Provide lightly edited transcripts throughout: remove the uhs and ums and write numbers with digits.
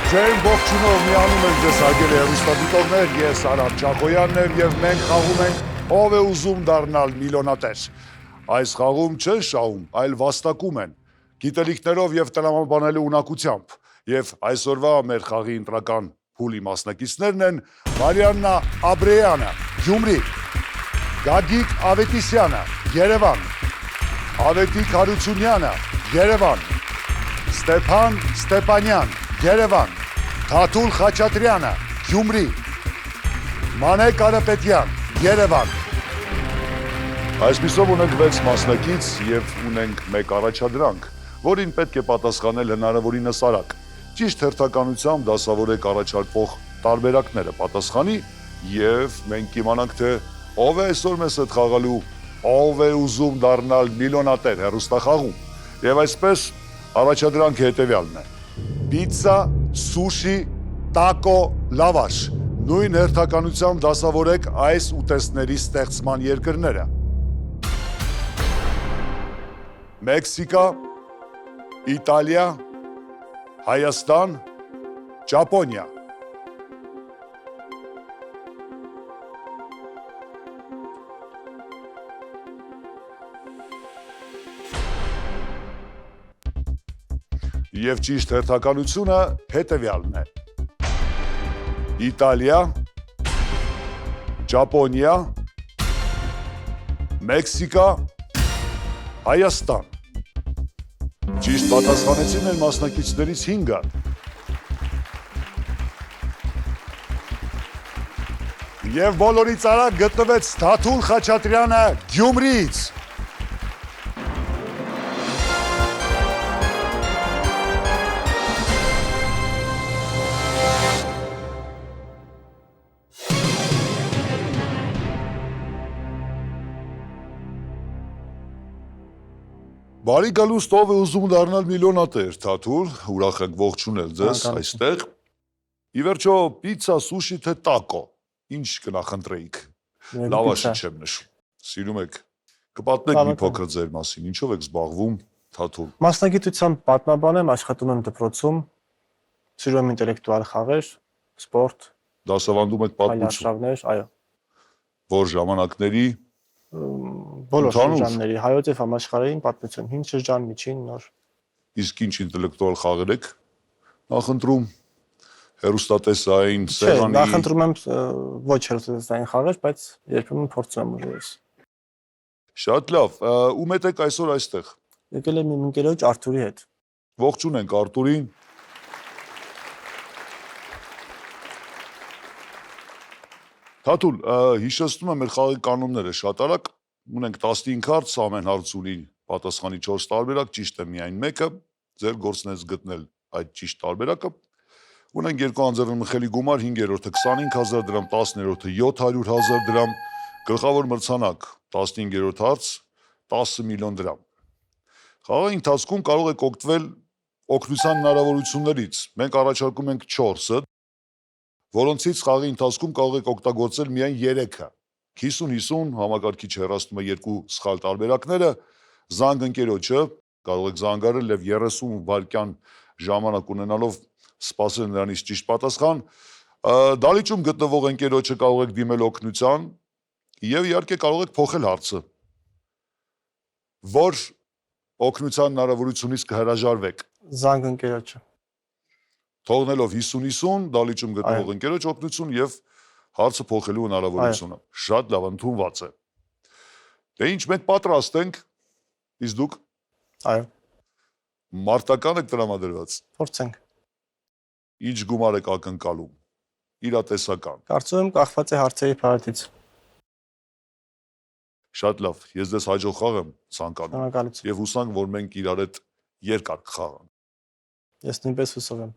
Ձեր ողջունով միանում ենք ձեզ հարգելի հեռուստադիտողներ, ես Արամ Չախոյանն եմ եւ մենք խաղում ենք ով է ուզում դառնալ միլիոնատեր։ Այս խաղում չեն շահում, այլ վաստակում են, գիտելիքներով եւ տրամաբանելու ունակությամբ։ Եվ այսօրվա մեր խաղի ընտրական փուլի մասնակիցներն են Մարիաննա Աբրեյանը, Գյումրի, Գագիկ Ավետիսյանը, Երևան, Ավետիք Հարությունյանը, Երևան, Ստեփան Ստեփանյան, Երևան, Թաթուլ Խաչատրյանը, Գյումրի, Մանե Կարապետյան, Երևան։ Այսպիսով ունենք 6 մասնակից եւ ունենք մեկ առաջադրանք, որին պետք է պատասխանել հնարավորինս արագ։ Ճիշտ հերթականությամբ դասավորեք առաջարկվող տարբերակները պատասխանի եւ մենք կիմանանք թե ով է այսօր մեզ հետ խաղալու, ով է ուզում դառնալ միլիոնատեր հեռուստախաղում։ Եվ այսպես առաջադրանքը հետեւյալն է. Պիցցա, սուշի, տակո, լավաշ։ Նույն հերթականությամբ դասավորեք այս ուտեստների ստեղծման երկրները. Մեքսիկա, Իտալիա, Հայաստան, Ճապոնիա։ Եվ ճիշտ հերթականությունը հետևյալն է. Իտալիա, Ճապոնիա, Մեքսիկա, Հայաստան։ Ճիշտ պատասխանեցին մեր մասնակիցներից 5-ը։ Եվ բոլորից արագ գտնվեց Թաթուլ Խաչատրյանը Գյումրիից։ Բարի գալուստ, ով է ուզում դառնալ միլիոնատեր, Թաթուլ, ուրախ ենք ողջունել ձեզ այստեղ։ Ի վերջո, պիցցա, սուշի թե տակո, ինչ կնախընտրեիք, լավաշը չեմ նշում, սիրում եք, կպատնեք մի փոքր ձեր մասին, ինչով եք զբաղվում, Թաթուլ։ Մասնագիտությամբ պատմաբան եմ, աշխատում եմ դպրոցում, սիրում եմ ինտելեկտուալ խաղեր, սպորտ, Դասավանդում եք պատմություն, այո։ Որ ժամանակների Բոլոր շրջանների, հայոց եւ համաշխարհային պատմություն, հին շրջան, միջին, նոր։ Իսկ ինչ ինտելեկտուալ խաղեր եք նախընտրում, հեռուստատեսային, սեղանի։ Նախընտրում եմ ոչ հեռուստատեսային խաղեր, բայց երբեմն փորձում եմ ուժերս։ Շատ լավ, ում հետ եք այսօր այստեղ։ Եկել եմ իմ ընկերոջ Արթուրի հետ։ Ողջունենք Արթուրին։ Թաթուլ, հիշեցնում եմ մեր խաղի կանոնները շատ արագ, ունենք 15 հարց, ամեն հարց ունի պատասխանի 4 տարբերակ, ճիշտ է միայն մեկը, ձեր գործն է գտնել այդ ճիշտ տարբերակը։ Ունենք 2 անձեռնմխելի գումար, 5-րդը 25,000 դրամ, 10-րդը 700,000 դրամ, գլխավոր մրցանակ 15-րդ հարց 10 միլիոն դրամ։ Խաղի ընթացքում կարող եք օգտվել օգնության հնարավորություններից։ Մենք առաջարկում ենք 4-ը, որոնցից խաղի ընթացքում կարող եք օգտագործել միայն 3-ը։ 50-50 համակարգիչը հեռացնում է 2 սխալ տարբերակները, զանգ ընկերոջը կարող եք զանգարել եւ 30 վայրկյան ժամանակ ունենալով սպասել նրանից ճիշտ պատասխան։ Դալիճում գտնվող ընկերոջը կարող եք դիմել օգնության եւ իհարկե կարող եք փոխել հարցը, որ օգնության հնարավորությունից կհրաժարվեք։ Զանգ ընկերոջը։ Թողնելով 50-50 դալիճում գտնվող ընկերոջ օգնություն եւ հարցը փոխելու հնարավորությունը։ Շատ լավ, ընդունված է։ Դե ինչ, մենք պատրաստ ենք, իսկ դուք։ Այո։ Մարտական եք տրամադրված։ Փորձենք։ Ինչ գումար եք ակնկալում։ Իրատեսական։ Կարծում եմ կախված է հարցերի փարատից։ Շատ լավ, ես ձեզ հաջող խաղ եմ ցանկանում։ Շնորհակալություն։ Եվ հուսանք, որ մենք իրար հետ երկար կխաղանք։ Ես նույնպես հուսով եմ։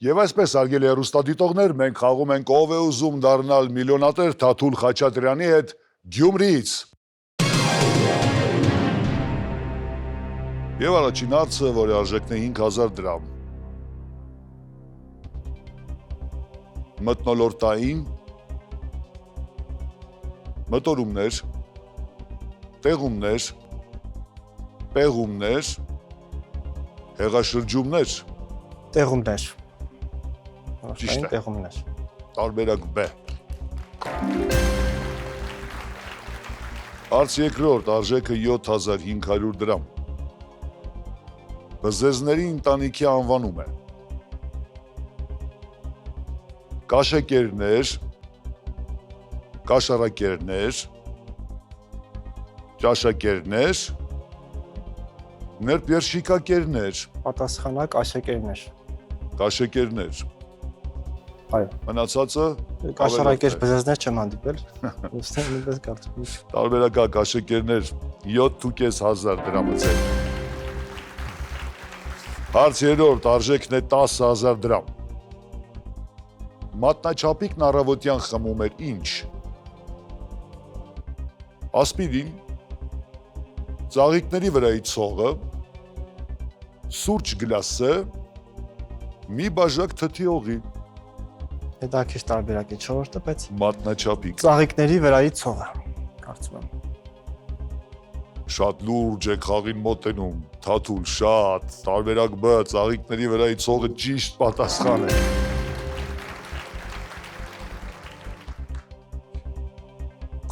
Եվ այսպես, հարգելի հեռուստադիտողներ, մենք խաղում ենք ով է ուզում դառնալ միլիոնատեր Թաթուլ Խաչատրյանի հետ Գյումրիից։ Եվ առաջին հարցը, որի արժեքն է 5,000 դրամ։ Մթնոլորտային, մտորումներ, տեղումներ, պեղումներ, հեղաշրջումներ։ Տեղումներ։ Ճիշտ է։ Տեղումներ։ Տարբերակ B։ Հարց երկրորդ, արժեքը 7500 դրամ։ Բզեզների ընտանիքի անվանում է։ Կաշեկերներ, կաշառակերներ, ճաշակերներ, ներպերշիկակերներ, Պատասխանակ աշակերներ։ կաշեկերներ։ Այո։ Մնացածը Կաշառակեր բզեզներ չեմ հանդիպել։ Ոստի նույնպես կարծում եմ։ տարբերակա կաշեկերներ 7500 դրամը ձեր։ Հարց երրորդ, արժեքն է 10000 դրամ։ Մատնաչափիկն առավոտյան խմում էր ինչ։ Ասպիրին, ծաղիկների վրայի ցողը, սուրճ գլասը, մի բաժակ թթի օղի։ Դա քիչ տարբերակ է չորրորդը, բայց Մատնաչափիկ։ ծաղիկների վրայի ցողը կարծում եմ։ Շատ լուրջ է խաղին մոտենում, Թաթուլ, շատ, տարբերակ B, ծաղիկների վրայի ցողը ճիշտ պատասխան է։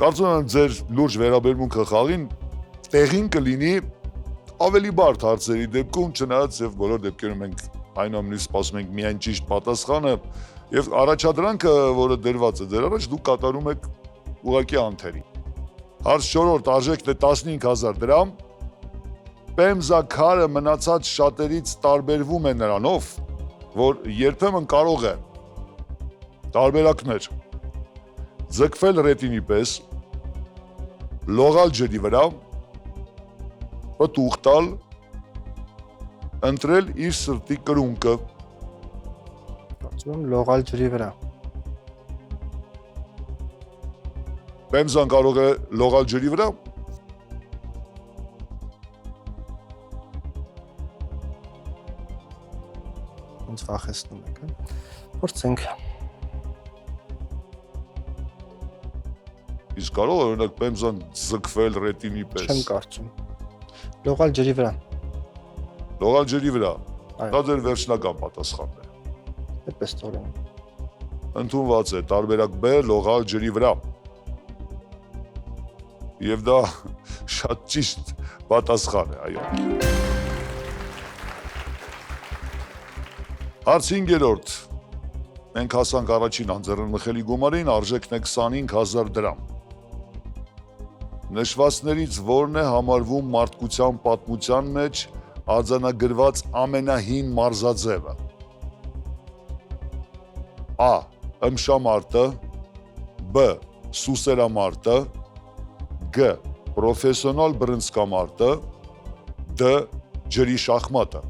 Կարծում եմ ձեր լուրջ վերաբերմունքը խաղին տեղին կլինի ավելի բարդ հարցերի դեպքում, չնայած եւ բոլոր դեպքերում մենք այնուամենայնիվ սպասում ենք միայն ճիշտ պատասխանը եւ առաջադրանքը, որը դրված է ձեր առաջ, դուք կատարում եք ուղղակի անթերի։ Հարց 4-րդ, արժեքն է 15000 դրամ։ Պեմզաքարը մնացած շատերից տարբերվում է նրանով, որ երբեմն կարող է տարբերակներ ձգվել ռետինի պես, լողալ ջրի վրա, պտուղ տալ, ընտրել իր սրտի կրունկը։ Կարծում եմ լողալ ջրի վրա։ Պեմզան կարող է լողալ ջրի վրա։ Ոնց վախեցնում եք, հա։ Փորձենք։ Իսկ կարող է օրինակ պեմզան ձգվել ռետինի պես։ Չեմ կարծում։ Լողալ ջրի վրա։ Լողալ ջրի վրա։ Այո։ Դա ձեր վերջնական պատասխանն է։ Այդպես թողնեմ։ Ընդունված է տարբերակ B, լողալ ջրի վրա։ Եվ դա շատ ճիշտ պատասխան է, այո։ Հարց 5-րդ։ Մենք հասանք առաջին անձեռնմխելի գումարին, արժեքն է 25000 դրամ։ Նշվածներից որն է համարվում մարդկության պատմության մեջ արձանագրված ամենահին մարզաձևը։ A. Ըմշամարտը, B. Սուսերամարտը, G. Պրոֆեսիոնալ բռնցքամարտը, D. Ջրի շախմատը։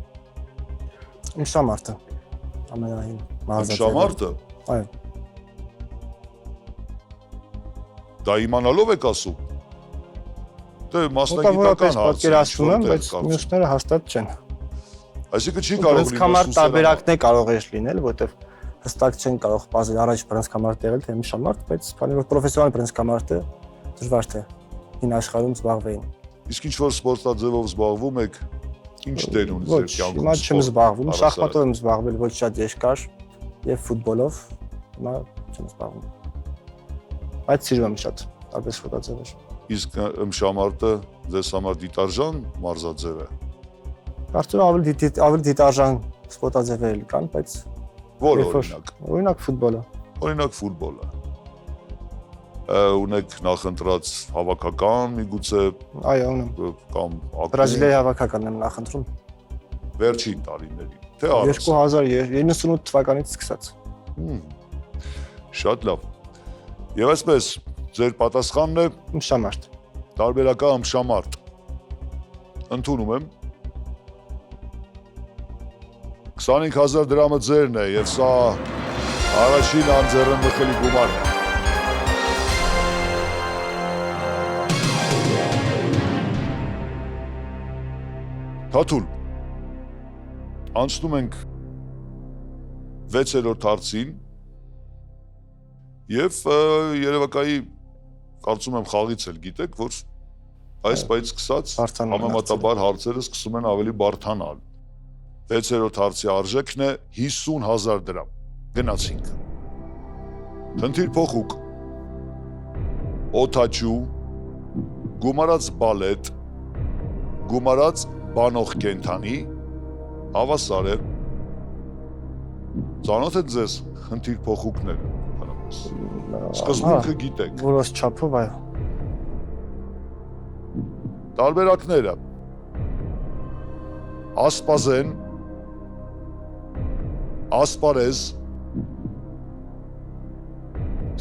Իմշամարտը։ Ամենային մարզաձևը։ Ըմշամարտը։ Այո։ Դա իմանալով եք ասում։ Դե մասնագիտական Մոտավորապես հարց է, պատկերացնում եմ, ինչ-որ բայց տեղ մյուսները հաստատ չեն։ Այսինքն չի կարող լինել Բռնցքամարտ սուսերամարտ։ տարբերակն է կարող է լինել, որտեղ հստակ չեն կարող բազել առաջ բռնցքամարտ եղել, թե իմշամարտ, բայց քանի որ պրոֆեսիոնալ բռնցքամարտը դժվար թե հին աշխարհում զբաղվեին։ Իսկ ինչ որ սպորտաձևով զբաղվում եք, ինչ դեր ունի Ոչ, ձեր կյանքում։ հիմա չեմ զբաղվում, առհասարակ։ շախմատով եմ զբաղվել ոչ շատ երկար եւ ֆուտբոլով, հիմա չեմ զբաղվում։ Բայց սիրում եմ շատ տարբեր սպորտաձևեր։ Իսկ ըմշամարտը ձեզ համար դիտարժան մարզաձև է։ Կարծում եմ ավելի դիտարժան սպորտաձևեր կան, բայց Որ երբ որ- օրինակ։ օրինակ ֆուտբոլը։ Օրինակ ֆուտբոլը։ Ունեք նախընտրած հավաքական, միգուցե Այո, ունեմ։ կամ ակումբ Բրազիլիայի հավաքականն եմ նախընտրում։ վերջին տարիներին։ Թե առանց։ 2098 թվականից սկսած։ Շատ լավ։ Եվ այսպես, ձեր պատասխանն է Իմշամարտ։ տարբերակա ըմշամարտ։ Ընդունում եմ։ 25000 դրամը ձերն է եւ սա առաջին անձեռնմխելի գումարն է։ Թաթուլ։ Անցնում ենք 6-րդ հարցին եւ երևակայի կարծում եմ խաղից էլ գիտեք, որ այս բայց սկսած Բարդանում են համեմատաբար հարցերը սկսում են ավելի բարդանալ։ 6-րդ հարցի արժեքն է 50000 դրամ։ Գնացինք։ Խնդիր փոխուկ։ Օթաչու, գումարած բալետ, գումարած բանող կենթանի, հավասար է։ Ծանոթ եք ձեզ խնդիր փոխուկները։ Սկզբունքը գիտեք։ Որոշ չափով այո։ Տարբերակները։ Ասպազեն, ասպարեզ,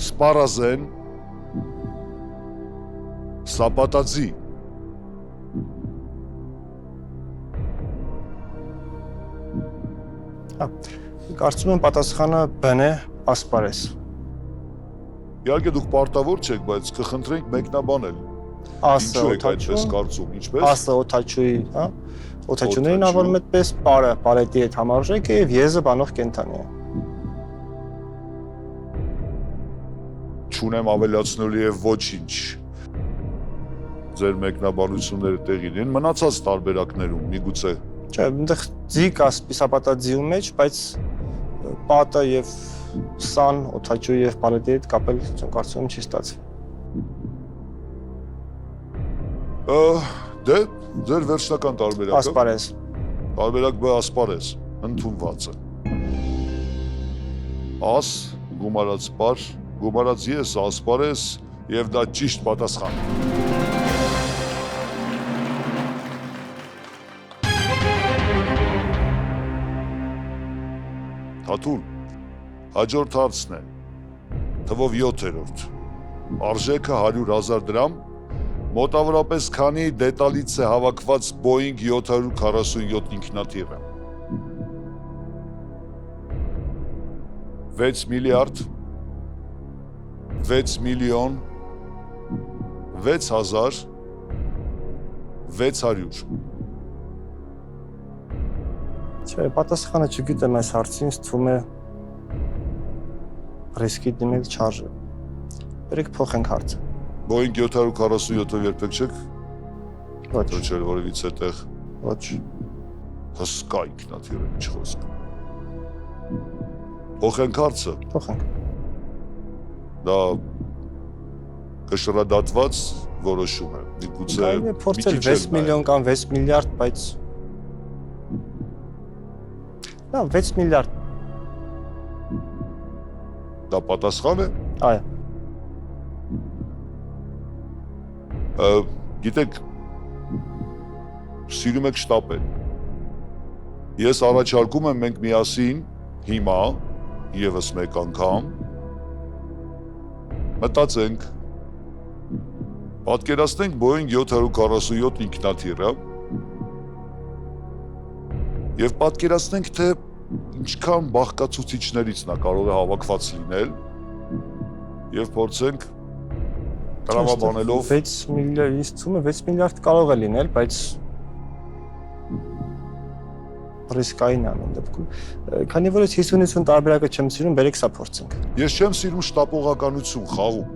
սպարազեն, սապատաձի։ Կարծում եմ պատասխանը B-ն է, ասպարեզ։ Իհարկե դուք պարտավոր չեք, բայց կխնդրենք մեկնաբանել։ Ասը Ինչու եք այդպես օթաչու, կարծում, ինչպես։ ասը օթաչուի, հա։ Օթաչուներին ավարում այդպես, պարը պարետի հետ համարժեք է եւ եզը բանող կենթանի է։ Չունեմ ավելացնելու եւ ոչինչ։ Ձեր մեկնաբանությունները տեղին են մնացած տարբերակներում, միգուցե։ Չէ, այնտեղ ձի կա սպիսապատաձիու մեջ, բայց պատը եւ սան օթաչուի եւ պալետի հետ կապել չեմ կարծում չի ստացվի։ Դե ձեր վերջնական տարբերակը։ Ասպարեզ։ Տարբերակ B ասպարեզ, ընդունված է։ Աս, գումարած պար, գումարած ես, ասպարեզ եւ դա ճիշտ պատասխան է։ Թաթուլ, հաջորդ հարցն է, թվով 7-րդ, արժեքը 100,000 դրամ, մոտավորապես քանի դետալից է հավաքված Boeing 747 ինքնաթիռը։ 6 միլիարդ, 6 միլիոն, 6,000, 600։ Չէ, պատասխանը չգիտեմ այս հարցին, թվում է ռիսկի դիմել չարժե։ Բերեք փոխենք հարցը։ Boeing 747-ը երբեք չեք Ոչ, թռչել որևիցե տեղ, ոչ։ հսկա ինքնաթիռ է, ինչ խոսք։ Փոխենք հարցը, Փոխենք։ դա կշռադատված որոշում է, միգուցե Կարելի է փորձել 6 միլիոն կամ 6 միլիարդ, բայց Լավ, 6 միլիարդ։ դա պատասխան է։ Այո։ Գիտեք, սիրում եք շտապել։ Ես առաջարկում եմ մենք միասին հիմա եւս մեկ անգամ մտածենք, պատկերացնենք Boeing 747 ինքնաթիռը եւ պատկերացնենք, թե ինչքան բաղկացուցիչներից նա կարող է հավաքված լինել եւ փորձենք տրամաբանելով 6 միլիարդ, ինձ թվում է 6 միլիարդ կարող է լինել, բայց ռիսկային է ամեն դեպքում։ Քանի որ ես 50-50 տարբերակը չեմ սիրում, բերեք սա փորձենք։ Ես չեմ սիրում շտապողականություն խաղում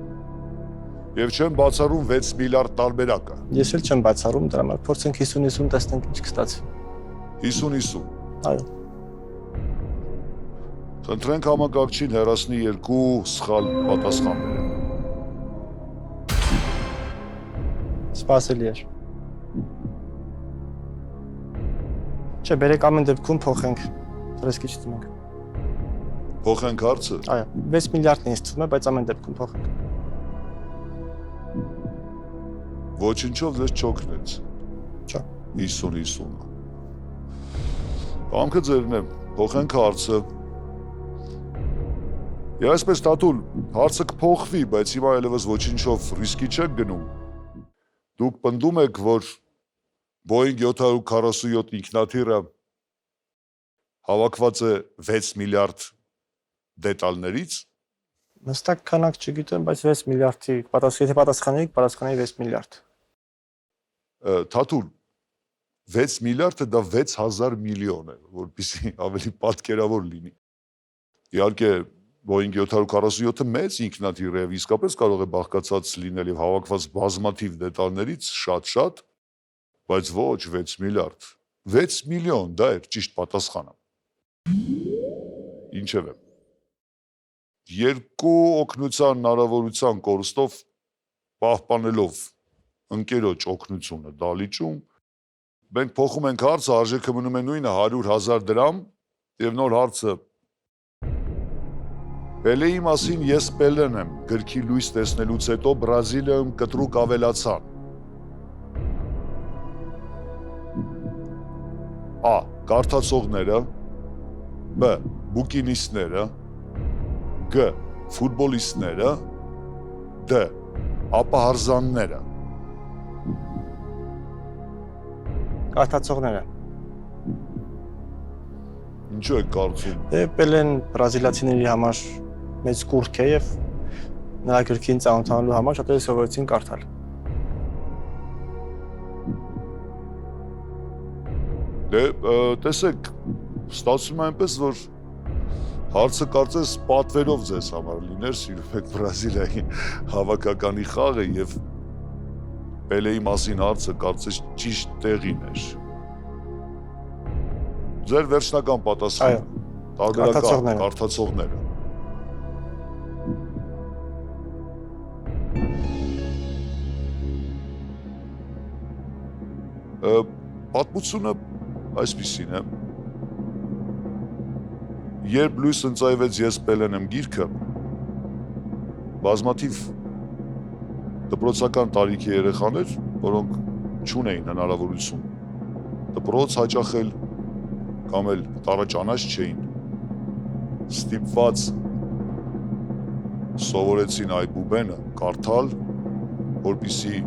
եւ չեմ բացառում 6 միլիարդ տարբերակը։ Ես էլ չեմ բացառում դրա համար, փորձենք 50-50 տեսնենք ինչ կստացվի։ 50-50։ Այո։ Խնդրենք համակարգչին հեռացնի երկու սխալ պատասխանները։ Սպասելի է։ Չէ, բերեք ամեն դեպքում փոխենք։ Ռիսկի չդիմենք։ Փոխենք հարցը։ Այո, 6 միլիարդն ինձ թվում է, բայց ամեն դեպքում փոխենք։ Ոչինչով ձեզ չօգնեց։ Չէ։ 50-50։ Կամքը ձերն է, փոխենք հարցը։ Եվ այսպես Թաթուլ, հարցը կփոխվի, բայց հիմա այլևս ոչինչով ռիսկի չեք գնում։ Դուք պնդում եք, որ Boeing 747 ինքնաթիռը հավաքված է 6 միլիարդ դետալներից։ Հստակ քանակ չգիտեմ, բայց 6 միլիարդի եթե պատասխանեիք, պատասխանեի 6 միլիարդ։ Թաթուլ, 6 միլիարդը դա 6000 միլիոն է, որպեսզի ավելի պատկերավոր լինի։ Իհարկե Boeing 747-ը մեծ ինքնաթիռ է, իսկապես կարող է բաղկացած լինել եւ հավաքված բազմաթիվ դետալներից շատ, բայց ոչ 6 միլիարդ։ 6 միլիոն, դա է ճիշտ պատասխանը։ Ինչևէ, երկու օգնության հնարավորության կորստով պահպանելով ընկերոջ օգնությունը դալիճում, մենք փոխում ենք հարցը, արժեքը մնում է նույնը 100,000 դրամ, եւ նոր հարցը Պելեի մասին ես Պելեն եմ գրքի լույս տեսնելուց հետո Բրազիլիայում կտրուկ ավելացան։ A. Կարդացողները, B. Բուկինիստները, G. Ֆուտբոլիստները, D. Ապահարզանները։ Կարդացողները։ Ինչու եք կարծում։ Դե Պելեն բրազիլացիների համար մեծ կուրք է եւ նրա գրքին ծանոթանալու համար շատերը սովորեցին կարդալ։ Դե տեսեք, ստացվում է այնպես, որ հարցը կարծես պատվերով ձեզ համար լիներ, սիրում եք Բրազիլիայի հավաքականի խաղը եւ Պելեի մասին հարցը կարծես ճիշտ տեղին էր։ Ձեր վերջնական պատասխանը տարբերական կարդացողները։ Պատմությունը այսպիսին է։ Երբ լույս ընծայվեց ես Պելեն եմ գիրքը, բազմաթիվ դպրոցական տարիքի երեխաներ, որոնք չունեին հնարավորություն դպրոց հաճախել կամ էլ տարաճանաչ չէին, ստիպված սովորեցին այբուբենը կարդալ, որպեսզի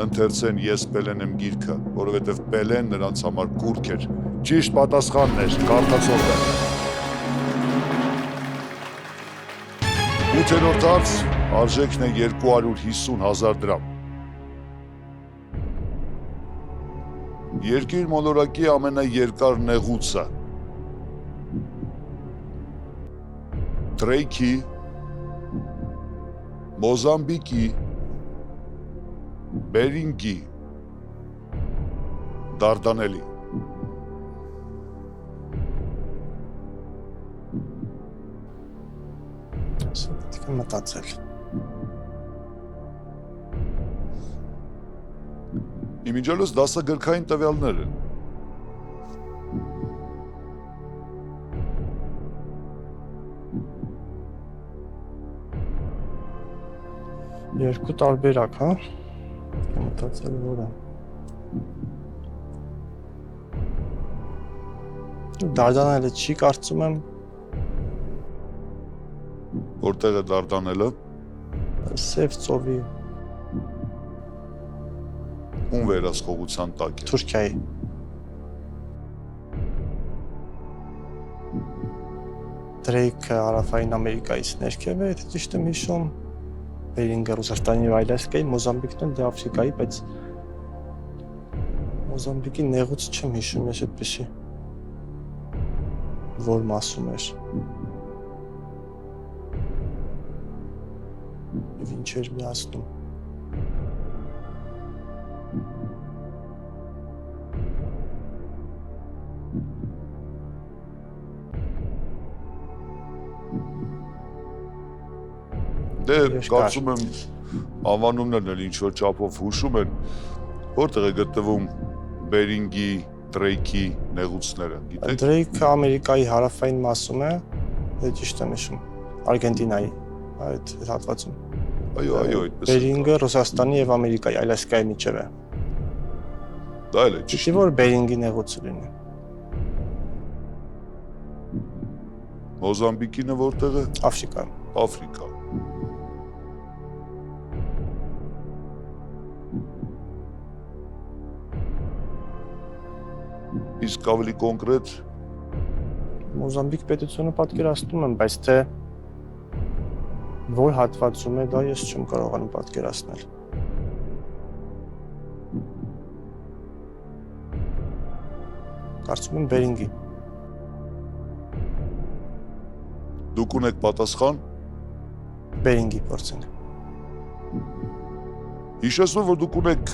ընթերցեն ես Պելեն եմ գիրքը, որովհետև Պելեն նրանց համար կուրք էր։ Ճիշտ պատասխանն էր, կարդացողը։ 8-րդ հարց, արժեքն է 250,000 դրամ։ Երկիր մոլորակի ամենաերկար նեղուցը։ Դրեյքի, Մոզամբիկի, Բերինգի, Դարդանելի։ Պետք է մտածել։ Իմիջիալոս դասագրքային տվյալներ են։ Երկու տարբերակ, հա։ Մտածել որը։ Դարդանելը չի կարծում եմ։ Որտեղ է Դարդանելը։ Սև ծովի Ում վերահսկողության տակ է։ Թուրքիայի։ Դրեյքը Հարավային Ամերիկայից ներքև է, եթե ճիշտ եմ հիշում։ Բերինգը Ռուսաստանի եւ Այլասկայի, Մոզամբիկն դե Աֆրիկայի, բայց Մոզամբիկի նեղուց չեմ հիշում ես այդպեսի։ Որ մասում էր։ Եվ ինչ էր միացնում։ Դե կարծում եմ անվանումներն էլ ինչ-որ չափով հուշում են, որտեղ է գտնվում Բերինգի, Դրեյքի նեղուցները, գիտեք։ Դրեյքը Ամերիկայի հարավային մասում է, դե ճիշտ եմ հիշում, Արգենտինայի այդ հատվածում։ Այո, այդպես է։ Բերինգը Ռուսաստանի եւ Ամերիկայի Այլասկայի միջև է։ Դա էլ է ճիշտ։ Ճիշտ որ Բերինգի նեղուցը լինի։ Մոզամբիկինը որտեղ է։ Աֆրիկա։ Աֆրիկա։ Իսկ ավելի կոնկրետ Մոզամբիկ պետությունը պատկերացնում եմ, բայց թե որ հատվածում է դա ես չեմ կարողանում պատկերացնել։ Կարծում եմ Բերինգի։ դուք ունեք պատասխան։ Բերինգի փորձենք։ Հիշեցնում որ դուք ունեք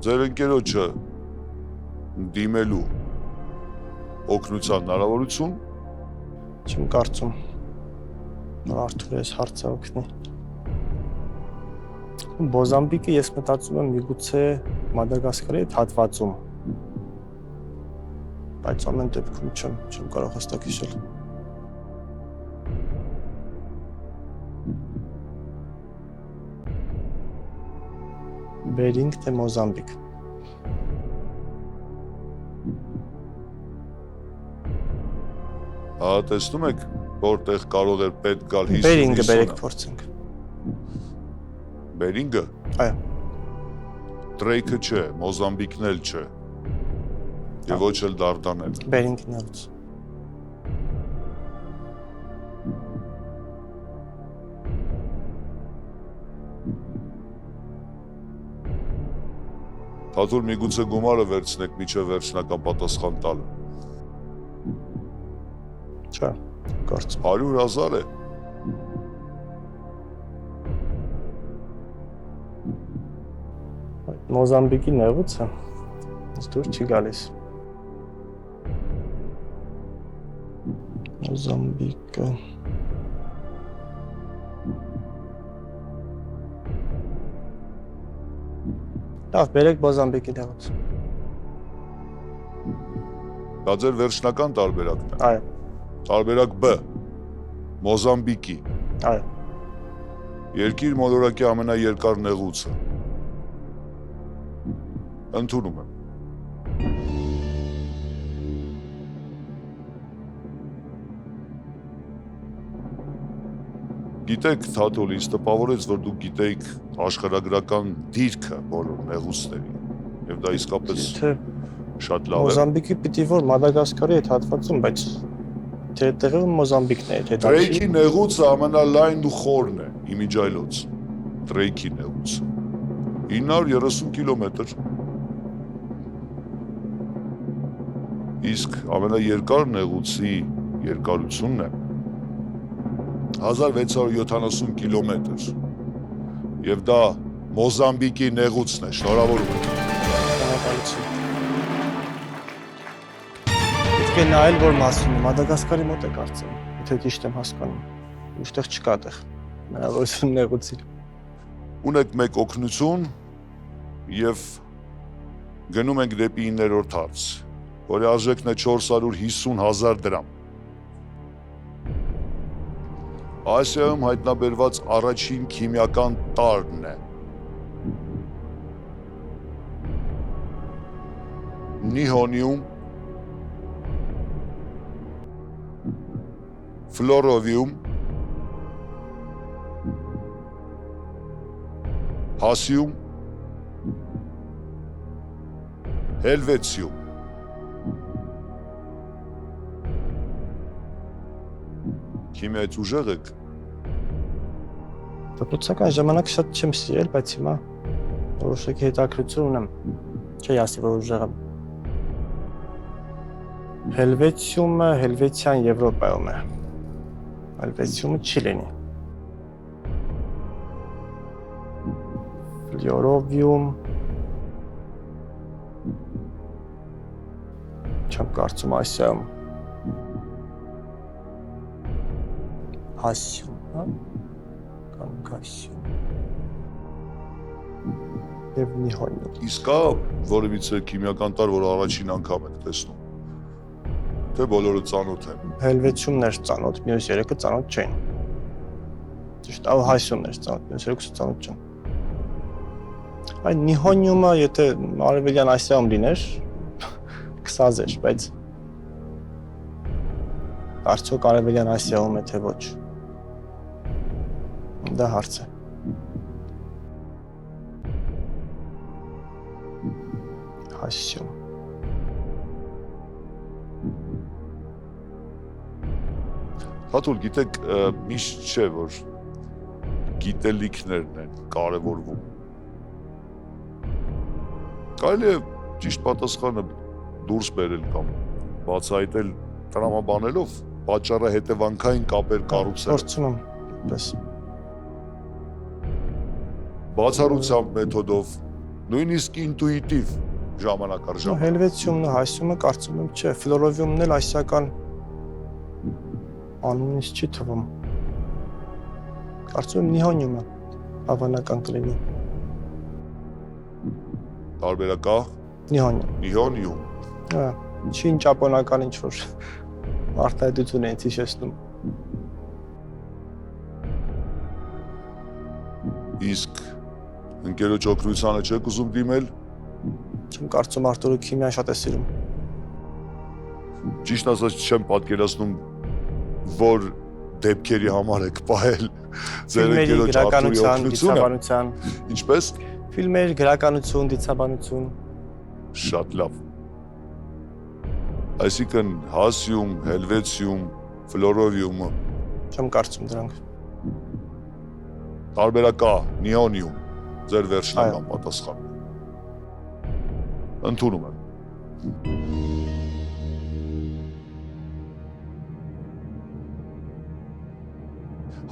ձեր ընկերոջը դիմելու օգնության հնարավորություն։ Չեմ կարծում։ Արթուր էս հարցը օգնի։ Մոզամբիկը ես մտածում եմ միգուցե Մադագասկարի այդ հատվածում։ Բայց ամեն դեպքում չեմ կարող հստակ հիշել։ Բերինգ թե Մոզամբիկ։ Հա, տեսնում եք, որտեղ կարող էր պետք գալ 50-50-ը։ Բերինգը բերեք փորձենք։ Բերինգը։ Այո։ Դրեյքը չէ, Մոզամբիկն էլ չէ։ Եվ ոչ էլ Դարդանել։ Բերինգն ելուց։ Թաթուլ միգուցե գումարը վերցնեք միջև վերջնական պատասխան տալը։ Չէ, կարծում 100,000 է։ Մոզամբիկի նեղուցը դուր չի գալիս։ Մոզամբիկը Լավ, բերեք Մոզամբիկի նեղուց։ Դա ձեր վերջնական տարբերակն է։ Այո, Տարբերակ B։ Մոզամբիկի։ այո։ Երկիր մոլորակի ամենաերկար նեղուցը։ Ընդունում եմ։ Գիտեք, Թաթուլ, ինձ տպավորեց, որ դուք գիտեիք աշխարհագրական դիրքը բոլոր նեղուցների։ Եվ դա իսկապես Թե շատ լավ է։ Մոզամբիկի պիտի որ Մադագասկարի այդ հատվածում, բայց թե տեղը Մոզամբիկն է, թե դա չի։ Դրեյքի նեղուցը ամենալայնն ու խորն է, իմիջայլոց։ Դրեյքի նեղուցը։ 930 կիլոմետր։ Իսկ ամենաերկար նեղուցի երկարությունն է 1670 կիլոմետր։ Եվ դա Մոզամբիկի նեղուցն է, շնորհավորում եմ։ Շնորհակալություն։ Պետք է նայել որ մասում է, Մադագասկարի մոտ է կարծեմ, եթե ճիշտ եմ հասկանում։ Ուստեղ չկա տեղ։ Հնարավորություն նեղուցի։ Ունեք մեկ օգնություն եւ գնում ենք դեպի 9-րդ հարց, որի արժեքն է 450,000 դրամ։ Ասիայում հայտնաբերված առաջին քիմիական տարրն է։ Նիհոնիում, ֆլորովիում, հասիում, հելվեցիում։ Քիմիայից ուժեղ եք։ Դպրոցական ժամանակ շատ չեմ սիրել, բայց հիմա որոշակի հետաքրքրություն ունեմ։ Չի ասի որ ուժեղ եմ։ Հելվեցիումը Հելվեցիան Եվրոպայում է։ Հելվեցիումը չի լինի։ Ֆլորովիում չեմ կարծում Ասիայում։ Հասիում, հա? Կամ Հասիում։ Եվ Նիհոնիում։ Իսկ կա որևիցե քիմիական տարր, որ առաջին անգամ եք տեսնում։ Թե բոլորը ծանոթ են։ Հելվեցիումն էր ծանոթ, մյուս երեքը ծանոթ չէին։ Ճիշտ, այո, Հասիումն էր ծանոթ, մյուս երեքը ծանոթ չեն։ Այդ Նիհոնիումը, եթե Արևելյան Ասիայում լիներ, կսազեր, բայց արդյոք Արևելյան Ասիայում է թե ոչ։ Դա հարց է։ Հասիում։ Թաթուլ, գիտեք, միշտ չէ, որ գիտելիքներն են կարևորվում։ Կարելի է ճիշտ պատասխանը դուրս բերել կամ բացահայտել տրամաբանելով, պատճառը հետևանքային կապեր կառուցել։ Փորձում եմ, պես։ Բացառությամբ մեթոդով, նույնիսկ ինտուիտիվ ժամանակ առ ժամանակ։ Հելվեցիումն ու Հասիումը կարծում եմ չէ, Ֆլորովիումն էլ ասիական անունից չի թվում։ Կարծում եմ նիհոնյումը հավանական կլինի։ Տարբերակա Նիհոնյում։ նիհոնիում։ Հա, չին ճապոնական ինչ որ արտահայտություն է ինձ հիշեցնում։ Իսկ ընկերոջ օգնությանը չեք ուզում դիմել։ Չեմ կարծում Արտուրը քիմիան շատ է սիրում։ Ճիշտ ասած չեմ պատկերացնում, որ դեպքերի համար եք պահել ձեր Ֆիլմերի, ընկերոջ Արտուրի գրականության, օգնությունը։ դիցաբանության, Ինչպես։ ֆիլմեր, գրականություն, դիցաբանություն։ Շատ լավ։ Այսինքն հասիում, հելվեցիում, ֆլորովիումը, Չեմ կարծում դրանք։ տարբերակա նիոնիում ձեր վերջնական պատասխանը։ Ընդունում եմ։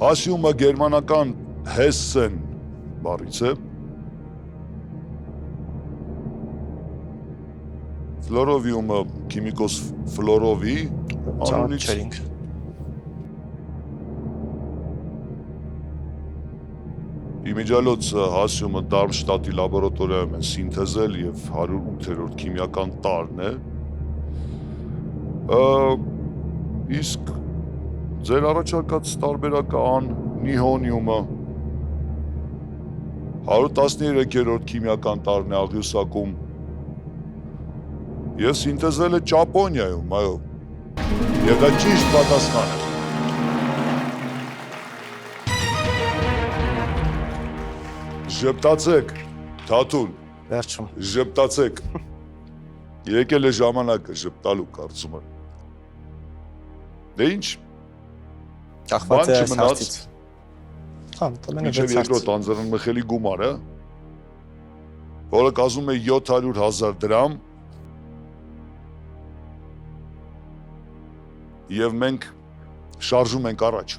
Հասիումը գերմանական Hessen բառից է։ Ֆլորովիումը քիմիկոս ֆլորովի Ծանոթ անունից չերինք։ Իմիջիալոց հասիումը Դարմշտադտի լաբորատորիայում են սինթեզել եւ 108-րդ քիմիական տարն է։ Իսկ ձեր առաջարկած տարբերական նիհոնիումը 113-րդ քիմիական տարն է աղյուսակում եւ սինթեզել է Ճապոնիայում, այո։ Եվ դա ճիշտ պատասխան է։ Ժպտացեք, Թաթուլ, Վերջում։ ժպտացեք։ Եկել է ժամանակը ժպտալու, կարծում եմ։ Դե ինչ, Կախված է Բան այս չմնաց։ հարցից։ Հա, տոնենը մինչև վեց հարց։ երկրորդ անձեռնմխելի գումարը, որը կազմում է 700,000 դրամ, եւ մենք շարժում ենք առաջ։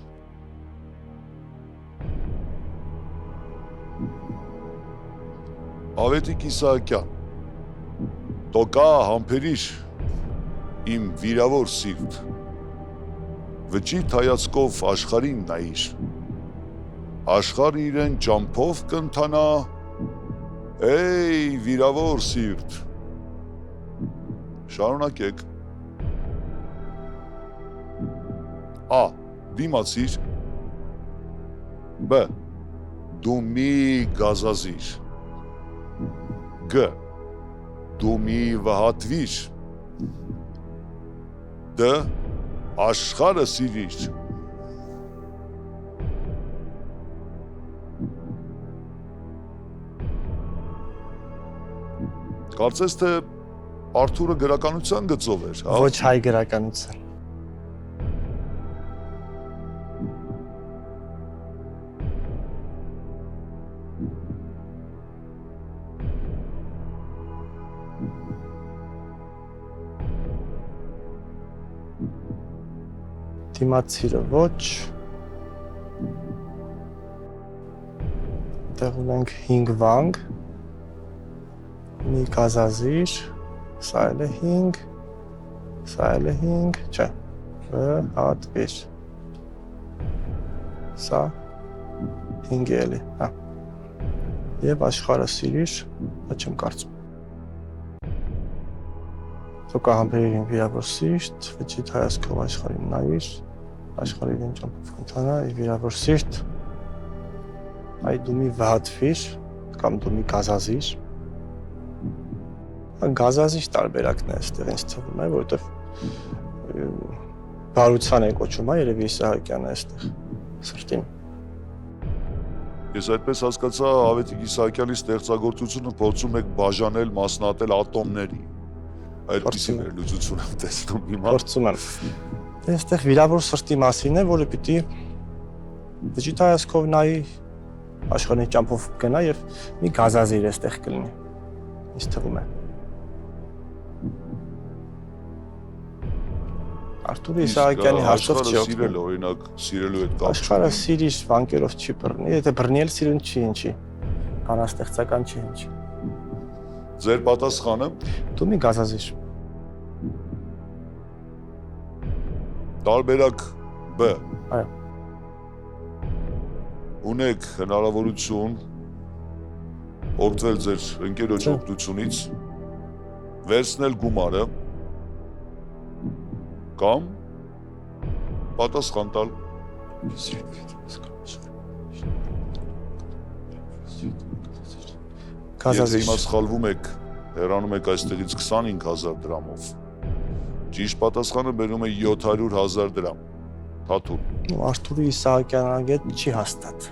Ավետիք Իսահակյան, տոկա համբերիր իմ վիրավոր սիրտ, վճիտ հայացքով աշխարհին նայիր, աշխարհը իրեն ճամփով կընթանա, էй վիրավոր սիրտ, շարունակեք։ A. Դիմացիր B. Դու մի գազազիր G. Դու մի վհատվիր D. Աշխարհը սիրիր Կարծես թե Արթուրը գրականության գծով էր, հա? Ոչ հայ գրականության։ Դիմացիրը ոչ։ Դեղ ունենք 5 վանգ։ Մի գազազիր, սա էլ է 5, սա էլ է 5, չէ, վհատվիր, սա 5 էլ է, հա, և աշխարհը սիրիր, դա չեմ կարծում։ Տոկա համբերիր իմ վիրավոր սիրտ, վճիտ հայացքով աշխարհին նայիր, աշխարհը իրեն ճամփով կընթանա, վիրավոր սիրտ, այ դու մի վհատվիր, կամ դու մի գազազիր, Գազազիչ տարբերակն է այստեղ ինձ թվում է, որովհետև բարության են կոչում, երևի Իսահակյանը այստեղ սրտին։ Ես այդպես հասկացա Ավետիք Իսահակյանի ստեղծագործությունը փորձում եք բաժանել, մասնատել ատոմների։ Այդպիսի վերլուծություն եմ տեսնում հիմա։ Փորձում եմ։ Այստեղ վիրավոր սրտի մասին է, որը պիտի վճիտ հայացքով նայի, աշխարհի ճամփով գնա եւ մի գազազիր այստեղ կլինի։ Ինձ թվում է։ Արտուրի Իսահակյանի հարցով չի օգնել։ Սիրել օրինակ, սիրելու հետ կապ։ Աշխարհը սիրիր վանկերով չի բռնի, եթե բռնի էլ սիրուն չի ինչի։ Բանաստեղծական չի ինչի։ Ձեր պատասխանը Դու մի գազազիր։ տարբերակ B։ Այո։ ունեք հնարավորություն օգտվել ձեր ընկերոջ օգնությունից, վերցնել գումարը կամ պատասխան տալ։ Եթե հիմա սխալվում եք, հեռանում եք այստեղից 25,000 դրամով, ճիշտ պատասխանը բերում է 700,000 դրամ։ Թաթուլ։ Արթուրի Իսահակյանագետ չի հաստատ։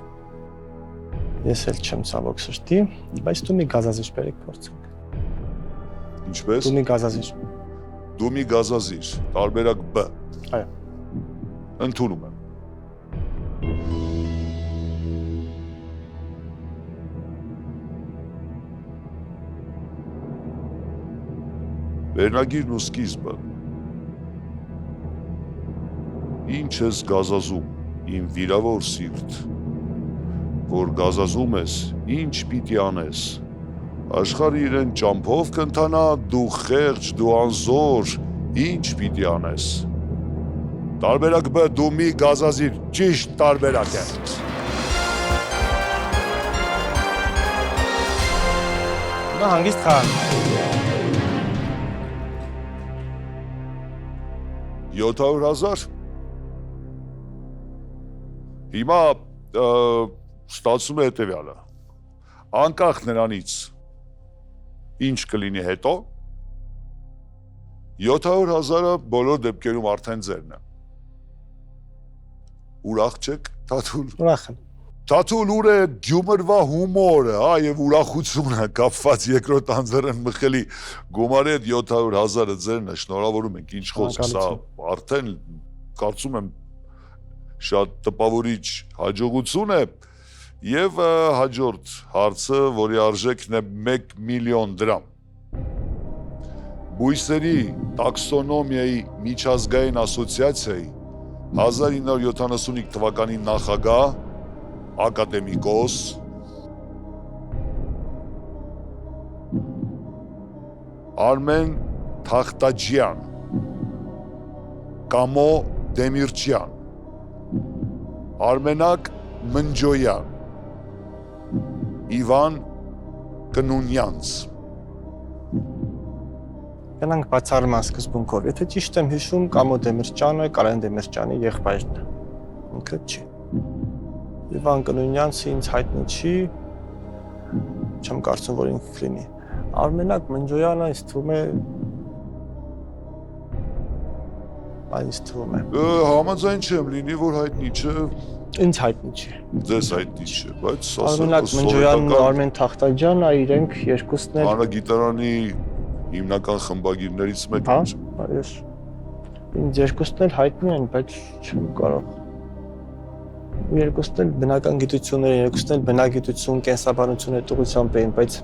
Ես էլ չեմ ցավոք սրտի, բայց դու մի գազազիր բերեք փորձենք։ Ինչպես։ Դու մի գազազիր։ Դու մի գազազիր, տարբերակ B։ Այո։ Ընդունում եմ։ Վերնագիրն ու սկիզբը։ Ինչ ես գազազում, իմ վիրավոր սիրտ, որ գազազում ես, ինչ պիտի անես, աշխարհը իրեն ճամփով կընթանա, դու խեղճ, դու անզոր, ինչ պիտի անես։ Տարբերակ B, դու մի գազազիր, ճիշտ տարբերակ է։ Նա հանգիստ խաղ։ 700,000։ Հիմա ստացվում է հետևյալը։ Անկախ նրանից ինչ կլինի հետո, 700,000-ը բոլոր դեպքերում արդեն ձերն է։ Ուրախ չեք, Թաթուլ։ Ուրախ եմ։ Թաթուլ, ուր է Գյումրվա հումորը, եւ ուրախությունը կապված երկրորդ անձեռն մխելի գումարի հետ 700,000-ը ձերն է, շնորհավորում ենք, ինչ խոսք, սա արդեն կարծում եմ շատ տպավորիչ հաջողություն է եւ հաջորդ հարցը, որի արժեքն է 1 միլիոն դրամ։ Բույսերի տաքսոնոմիայի միջազգային ասոցիացիայի 1975 թվականի նախագահ, ակադեմիկոս, Արմեն Թախտաջյան, Կամո Դեմիրճյան, Արմենակ Մնջոյան, Իվան Կնունյանց։ Գնանք բացառման սկզբունքով։ Եթե ճիշտ եմ հիշում, Կամո Դեմիրճյանը Կարեն Դեմիրճյանի եղբայրն է։ Ինքը չի։ Իվան Կնունյանցը ինձ հայտնի չի, չեմ կարծում, որ ինքը կլինի։ Արմենակ Մնջոյանը ինձ թվում է։ Համաձայն չեմ լինի, որ հայտնի չէ։ Ինձ հայտնի չի։ Ձեզ հայտնի չէ, բայց Արմենակ Մնջոյանն ու Արմեն Թախտաջյանը իրենք երկուսն էլ հանրագիտարանի հիմնական խմբագիրներից մեկն է։ Այո։ Ինձ երկուսն էլ հայտնի են, բայց չեմ կարող։ Երկուսն էլ բնական գիտություններ են, երկուսն էլ բնագիտություն, կենսաբանություն հետողությամբ էին, բայց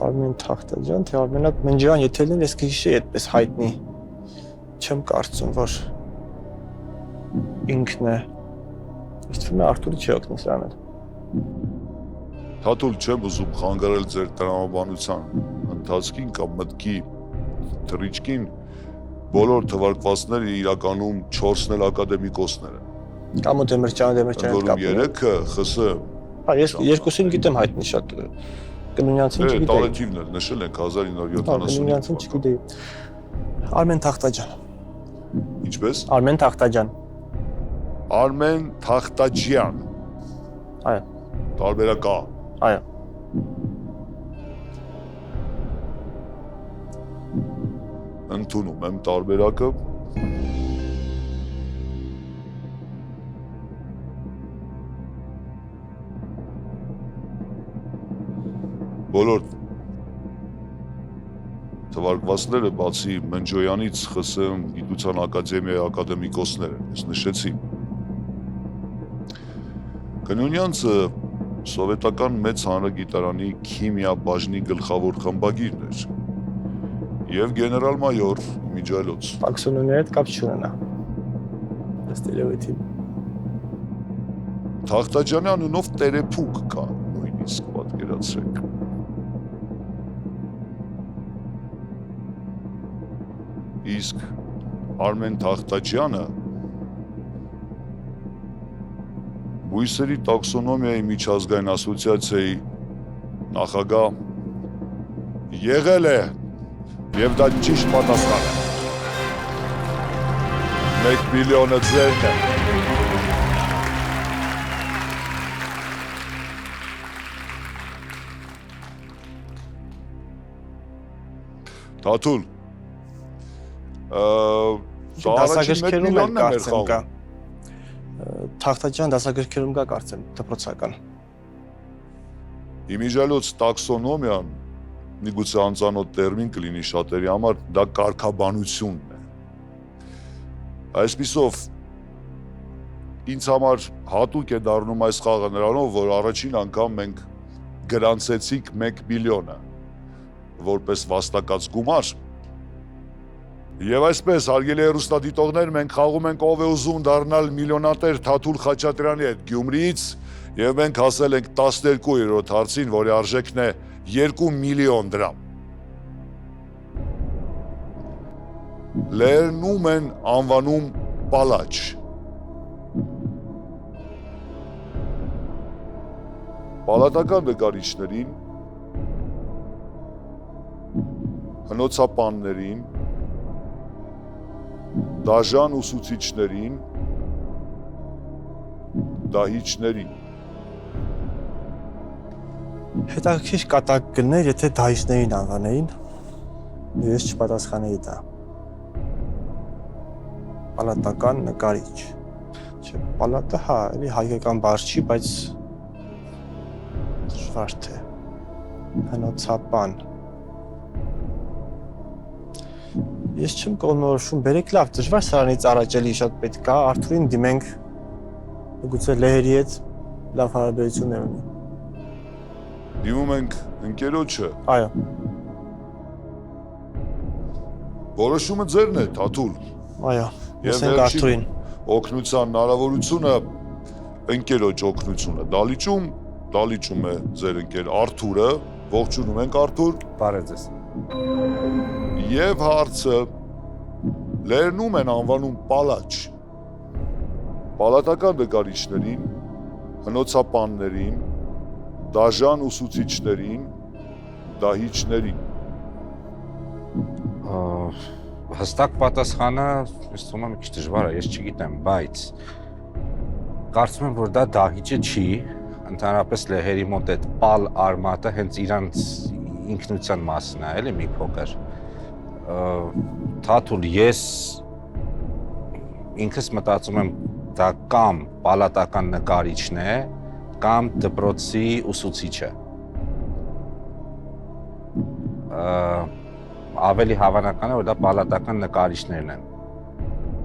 Արմեն Թախտաջյան, թե Արմենակ Մնջոյան, եթե լինի, ես կհիշեի այդպես հայտնի։ Չեմ կարծում, որ ինքն է։ Իսկ թվում է Արթուրը չի օգնի սրան էլ։ Թաթուլ չեմ ուզում խանգարել ձեր տրամաբանության ընթացքին կամ մտքի թռիչքին, բոլոր թվարկվածները իրականում 4-ն էլ ակադեմիկոսներ են։ Կամո Դեմիրճյանը Որում 3-ը ԽՍՀՄ։ Հա, ես երկուսին գիտեմ հայտնի շատ։ Կնունյանցին չգիտեի։ Տարեթիվն էլ նշել ենք 1970։ Կնունյանցին չգիտեի։ Արմեն Թախտաջյան։ Ինչպես։ Արմեն Թախտաջյան։ Արմեն Թախտաջյան։ Այո։ Տարբերակ A։ Այո։ Ընդունում եմ տարբերակը։ Բոլոր թվարկվածները բացի Մնջոյանից ԽՍՀՄ գիտության ակադեմիայի ակադեմիկոսներ են, ես նշեցի։ Կնունյանցը սովետական մեծ հանրագիտարանի քիմիա բաժնի գլխավոր խմբագիրն էր եւ գեներալ-մայոր Միջայլոց։ Տաքսոնոմիայի հետ կապ չունենա։ Ստելեոթիպ։ Թախտաջյանի անունով տերեփուկ կա, նույնիսկ պատկերացրեք։ Իսկ Արմեն Թախտաջյանը Բույսերի տաքսոնոմիայի միջազգային ասոցիացիայի նախագահ եղել է եւ դա ճիշտ պատասխան է։ 1 միլիոնը ձերն է։ Թաթուլ, դասագրքերում էլ կարծեմ կա։ Թախտաջան դասագրքերում կա կարծեմ դպրոցական։ Իմիջիալոց տաքսոնոմիան միգուցե անծանոթ տերմին կլինի շատերի համար, դա կարգաբանությունն է։ Այսպիսով ինձ համար հատուկ է դառնում այս խաղը նրանով, որ առաջին անգամ մենք գրանցեցինք 1 միլիոնը որպես վաստակած գումար։ Եվ այսպես, հարգելի հեռուստադիտողներ, մենք խաղում ենք ով է ուզում դառնալ միլիոնատեր Թաթուլ Խաչատրյանի հետ Գյումրիից, եւ մենք հասել ենք 12-րդ հարցին, որի արժեքն է 2 միլիոն դրամ։ Լերնում են անվանում պալաչ։ Պալատական նկարիչներին, հնոցապաններին, դաժան ուսուցիչներին, դահիճներին։ Հետաքրքիր կատակ կլներ, եթե դահիճներին անվանեին, ես չպատասխանեի դա։ Պալատական նկարիչ։ Չէ, պալատը հա, էլի հայկական բառ չի, բայց դժվար թե։ Հնոցապան։ Ես չեմ կողմնորոշում, բերեք լավ, դժվար սրանից առաջ էլի շատ պետք է, Արթուրին դիմենք, գուցե Լեհերի հետ լավ հարաբերություններ ունի։ Դիմում ենք ընկերոջը։ Այո։ Որոշումը ձերն է, Թաթուլ։ Այո, ուսենք Արթուրին։ Օգնության հնարավորությունը, ընկերոջ օգնությունը դալիճում է ձեր ընկեր Արթուրը, ողջունում ենք Արթուր։ Բարև ձեզ։ Եվ հարցը լերնում են անվանում պալաչ։ Պալատական նկարիչներին, հնոցապաններին, դաժան ուսուցիչներին, դահիճներին։ Հստակ պատասխանը ես թվում է մի քիչ դժվար է, ես չգիտեմ, բայց կարծում եմ, որ դա դահիճը չի, ընդհանրապես Լեհերի մոտ այդ պալ արմատը հենց իրանց ինքնության մասն է, էլի մի փոքր։ Թաթուլ, ես ինքս մտածում եմ դա կամ պալատական նկարիչն է, կամ դպրոցի ուսուցիչը։ Ավելի հավանական է, որ դա պալատական նկարիչներն են։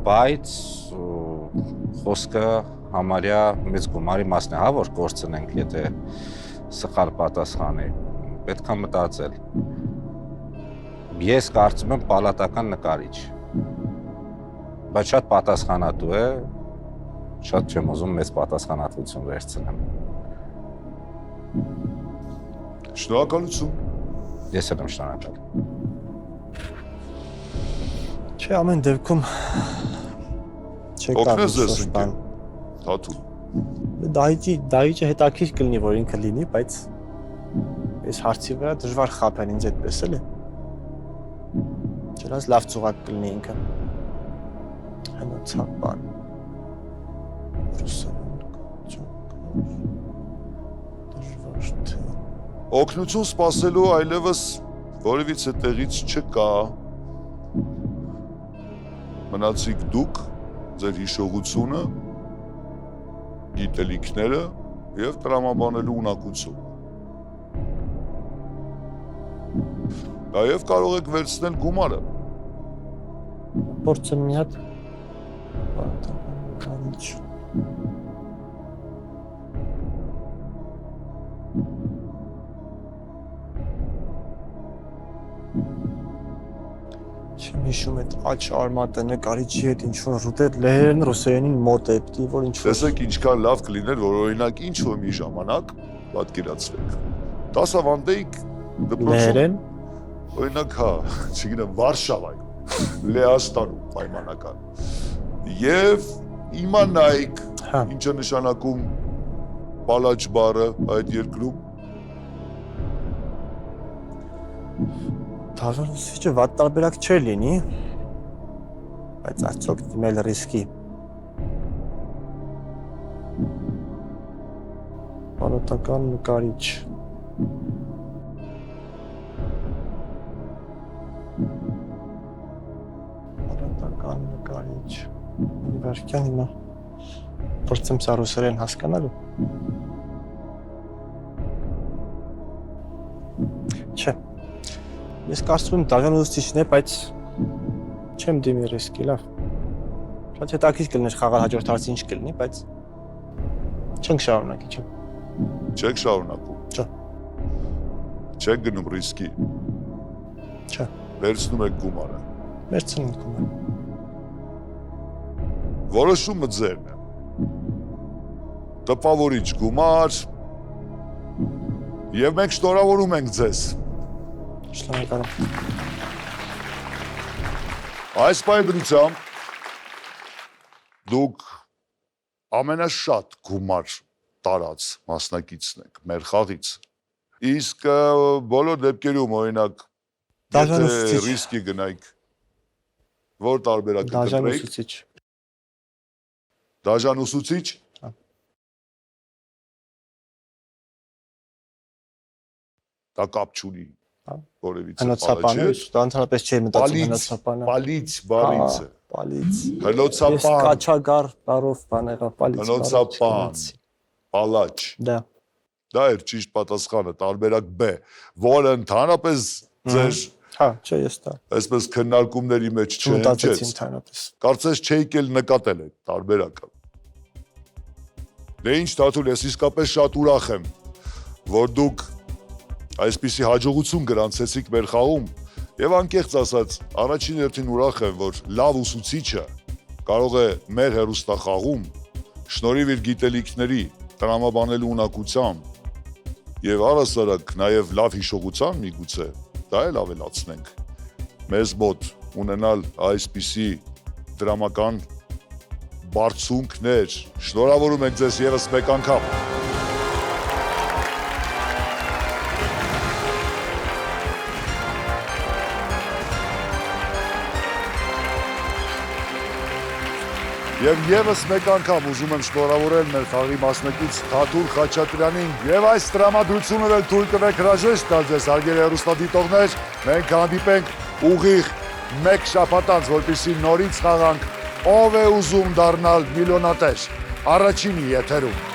Բայց խոսքը համարյա մեծ գումարի մասն է, հա, որ կորցնենք, եթե սխալ պատասխանի։ Պետք է մտածել։ Ես կարծում եմ պալատական նկարիչ, բայց շատ պատասխանատու է, շատ չեմ ուզում մեծ պատասխանատվություն վերցնեմ։ Շնորհակալություն։ Ես եմ շնորհակալ։ Չէ, ամեն դեպքում չեք օգնես ձեզ ընկեր, Թաթուլ։ Դահիճը հետաքրքիր կլինի, որ ինքը լինի, բայց այս հարցի վրա դժվար խաբեն ինձ այդպես էլի։ Չնայած լավ ծուղակ կլինի ինքը։ Հնոցապան։ Դժվար թե։ Օգնություն սպասելու այլևս որևիցե տեղից չկա։ Մնացիք դուք, ձեր հիշողությունը, գիտելիքները եւ տրամաբանելու ունակություն։ Նաև կարող եք վերցնել գումարը։ Փորձեմ մի հատ կանիչ։ Չեմ հիշում այդ աչ արմատը նկարիչի հետ ինչ-որ ռուտեր Լեհերն ռուսերենին մոտ է, պիտի որ ինչ-որ։ Տեսեք ինչքան լավ կլիներ, որ օրինակ ինչ-որ մի ժամանակ պատկերացրեք։ Դասավանդեիք դպրոցում։ Լեհերեն։ Օրինակ, հա, չգիտեմ, Վարշավայում, Լեհաստանում պայմանական։ Եվ իմանայիք ինչ է նշանակում պալաչ բառը այդ երկրում։ Դաժանությունիչը վատ տարբերակ չէր լինի, բայց արդյոք դիմել ռիսկի։ Բարոյական նկարիչ։ Բարոյական նկարիչ։ Իվարկյան հիմա փորձեմ սա ռուսերեն հասկանալու։ Չէ։ Ես կարծում եմ դաժանությունիչն է, բայց չեմ դիմի ռիսկի, լավ։ Շատ հետաքրքիր կլիներ խաղալ հաջորդ հարցը ինչ կլինի, բայց չենք շարունակի, չէ։ Չեք շարունակում։ Չէ։ Չեք գնում ռիսկի։ Չէ։ Վերցնում եք գումարը։ Վերցնենք գումարը։ Որոշումը ձերն է։ Տպավորիչ գումար եւ մենք շնորհավորում ենք ձեզ։ Շնորհակալ եմ։ Այս պայմանությամբ դուք ամենաշատ գումար տարած մասնակիցն եք մեր խաղից։ Իսկ բոլոր դեպքերում օրինակ Դաժանությունիչ։ ռիսկի գնայք որ տարբերակ կտրեք։ Դաժանությունիչ։ Դաժանուսուցիչ։ Հա։ Դա կապ չունի։ Հա։ Որևիցե Հնոցապանը, դա ընդհանրապես չէր մտածում հնոցապանը։ Պալից բառից է։ Պալից։ Ես Հնոցապան, կաչագար բարով բան եղա, պալից։ հնոցապան, պալաչ։ Դա։ Դա էր ճիշտ պատասխանը, տարբերակ B, որը ընդհանրապես ձեր Հա, չէ, ես դա։ այսպես քննարկումների մեջ Չմտածեցի չհնչեց։ ընդհանրապես։ Կարծես չէիք էլ նկատել այդ տարբերակը։ Դե ինչ Թաթուլ, ես իսկապես շատ ուրախ եմ, որ դուք այսպիսի հաջողություն գրանցեցիք մեր խաղում եւ անկեղծ ասած, առաջին հերթին ուրախ եմ, որ լավ ուսուցիչը կարող է մեր հերոստախաղում շնորհիվ իր գիտելիքների տրամաբանելու ունակությամբ եւ առասարակ նաեւ լավ հիշողության միգուցե դա էլ ավելացնենք մեզ մոտ ունենալ այսպիսի դրամական բարձունքներ։ Շնորհավորում ենք ձեզ եւս մեկ անգամ։ Եվ եւս մեկ անգամ ուզում եմ շնորհավորել մեր խաղի մասնակից Թաթուլ Խաչատրյանին եւ այս տրամադրությունը էլ թույլ տվեք հրաժեշտ տալ ձեզ հարգելի հեռուստադիտողներ, մենք հանդիպենք ուղիղ մեկ շաբաթ անց, որպեսզի նորից խաղանք ով է ուզում դառնալ միլիոնատեր, առաջինի եթերում։